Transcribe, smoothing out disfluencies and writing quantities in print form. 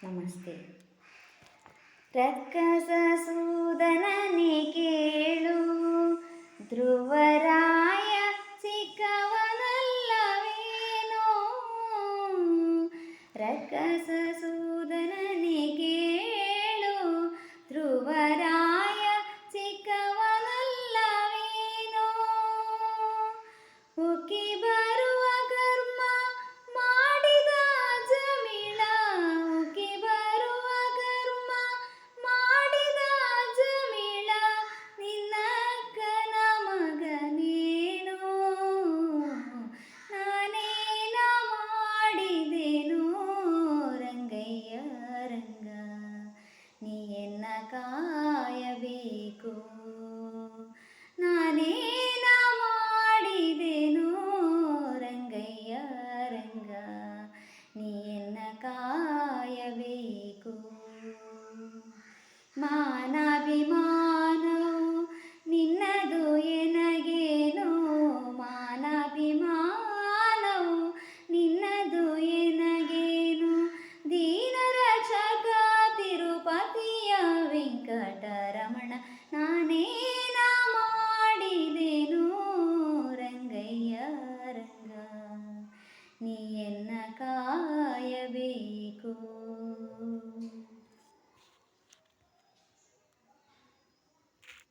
ನಮಸ್ತೆ. ರಕ್ಕಸ ಸೂದನನೆ ಕೇಳು, ಧ್ರುವರಾಯ ಸಿಕ್ಕವನಲ್ಲವೇನೋ. ರಕ್ಕಸ ಸೂದನನೆ ಕೇಳು, ಧ್ರುವರಾಯ ಸಿಕ್ಕವನಲ್ಲವೇನೋ. ಉಕ್ಕಿ ಬರುವ ಕರ್ಮ ಮಾಡಿದ ಜಮಿಳ, ಉಕ್ಕಿ ಬರುವ ಕರ್ಮ ಮಾಡಿದ ಜಮಿಳ, ನಿನ್ನಕ್ಕನ ಮಗನೇನೋ. ನಾನೇನ ಮಾಡಿದೆನೋ ರಂಗಯ್ಯ ರಂಗ, ನೀಯನ್ನ ಕಾಯಬೇಕು. ನಾನೇನ ಮಾಡಿದೆನೋ ರಂಗಯ್ಯ ರಂಗ, ನೀಯನ್ನ ಕಾಯಬೇಕು. ಮಾನಾಭಿಮಾನ